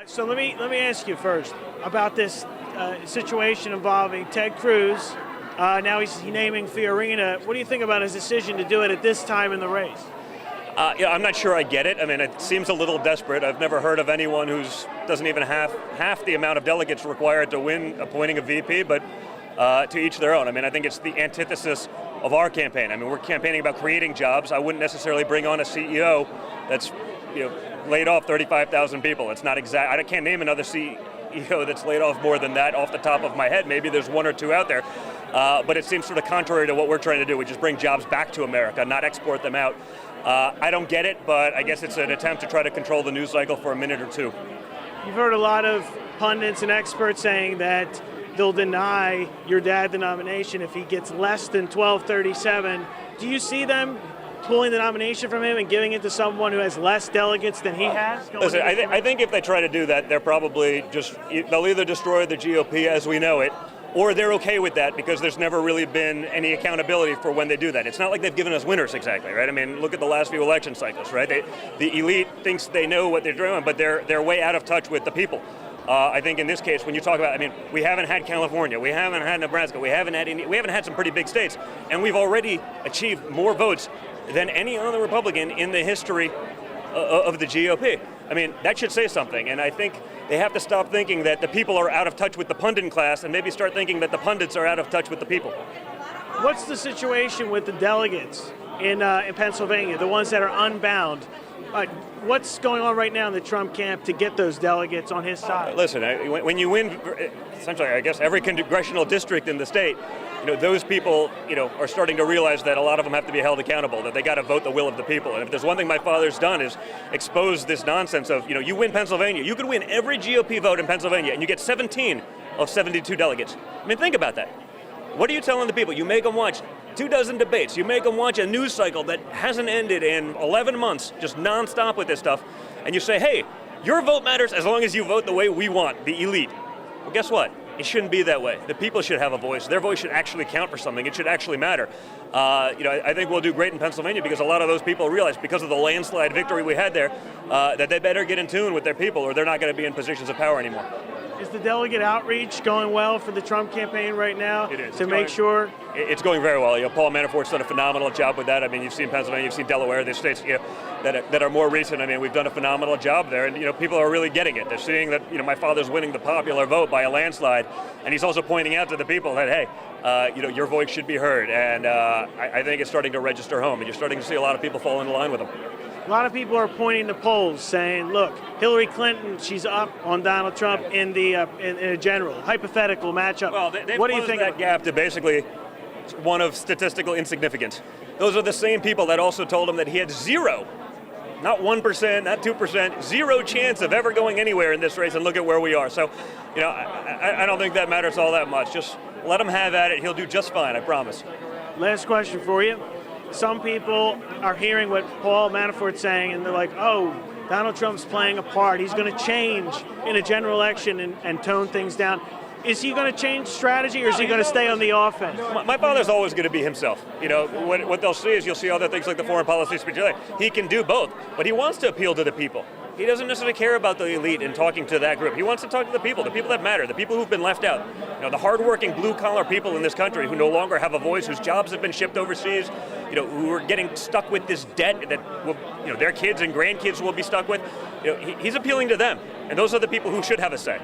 So let me ask you first about this situation involving Ted Cruz. Now he's naming Fiorina. What do you think about his decision to do it at this time in the race? I'm not sure I get it. I mean, it seems a little desperate. I've never heard of anyone who's doesn't even have half the amount of delegates required to win appointing a VP, but to each their own. I mean, I think it's the antithesis of our campaign. I mean, we're campaigning about creating jobs. I wouldn't necessarily bring on a CEO that's laid off 35,000 people. It's not exact. I can't name another CEO that's laid off more than that off the top of my head. Maybe there's one or two out there. But it seems sort of contrary to what we're trying to do, which is bring jobs back to America, not export them out. I don't get it, but I guess it's an attempt to try to control the news cycle for a minute or two. You've heard a lot of pundits and experts saying that they'll deny your dad the nomination if he gets less than 1237. Do you see them pulling the nomination from him and giving it to someone who has less delegates than he has? Listen, I think if they try to do that, they're probably they'll either destroy the GOP as we know it, or they're okay with that because there's never really been any accountability for when they do that. It's not like they've given us winners exactly, right? I mean, look at the last few election cycles, right? The elite thinks they know what they're doing, but they're way out of touch with the people. I think in this case, when you talk about, I mean, we haven't had California, we haven't had Nebraska, we haven't had some pretty big states, and we've already achieved more votes than any other Republican in the history of the GOP. I mean, that should say something, and I think they have to stop thinking that the people are out of touch with the pundit class and maybe start thinking that the pundits are out of touch with the people. What's the situation with the delegates in Pennsylvania, the ones that are unbound? What's going on right now in the Trump camp to get those delegates on his side? Listen, when you win, essentially, I guess, every congressional district in the state, those people, are starting to realize that a lot of them have to be held accountable, that they got to vote the will of the people. And if there's one thing my father's done is expose this nonsense of, you win Pennsylvania. You could win every GOP vote in Pennsylvania, and you get 17 of 72 delegates. I mean, think about that. What are you telling the people? You make them watch 24 debates. You make them watch a news cycle that hasn't ended in 11 months, just nonstop with this stuff. And you say, hey, your vote matters as long as you vote the way we want, the elite. Well, guess what? It shouldn't be that way. The people should have a voice. Their voice should actually count for something. It should actually matter. I think we'll do great in Pennsylvania because a lot of those people realize, because of the landslide victory we had there, that they better get in tune with their people or they're not going to be in positions of power anymore. Is the delegate outreach going well for the Trump campaign right now? It is. To make sure? It's going very well. Paul Manafort's done a phenomenal job with that. I mean, you've seen Pennsylvania, you've seen Delaware, the states that are more recent. I mean, we've done a phenomenal job there, and people are really getting it. They're seeing that my father's winning the popular vote by a landslide, and he's also pointing out to the people that, hey, your voice should be heard. And I think it's starting to register home, and you're starting to see a lot of people fall into line with him. A lot of people are pointing to polls saying, look, Hillary Clinton, she's up on Donald Trump in a general, hypothetical matchup. Well, they've what do you closed think that gap to basically one of statistical insignificance. Those are the same people that also told him that he had zero, not 1%, not 2%, zero chance of ever going anywhere in this race, and look at where we are. So, I don't think that matters all that much. Just let him have at it. He'll do just fine, I promise. Last question for you. Some people are hearing what Paul Manafort's saying, and they're like, oh, Donald Trump's playing a part. He's going to change in a general election and tone things down. Is he going to change strategy, or is he going to stay on the offense? My father's always going to be himself. What they'll see is you'll see other things like the foreign policy speech. He can do both, but he wants to appeal to the people. He doesn't necessarily care about the elite and talking to that group. He wants to talk to the people that matter, the people who've been left out. The hardworking blue-collar people in this country who no longer have a voice, whose jobs have been shipped overseas, who are getting stuck with this debt that will, their kids and grandkids will be stuck with. He's appealing to them, and those are the people who should have a say.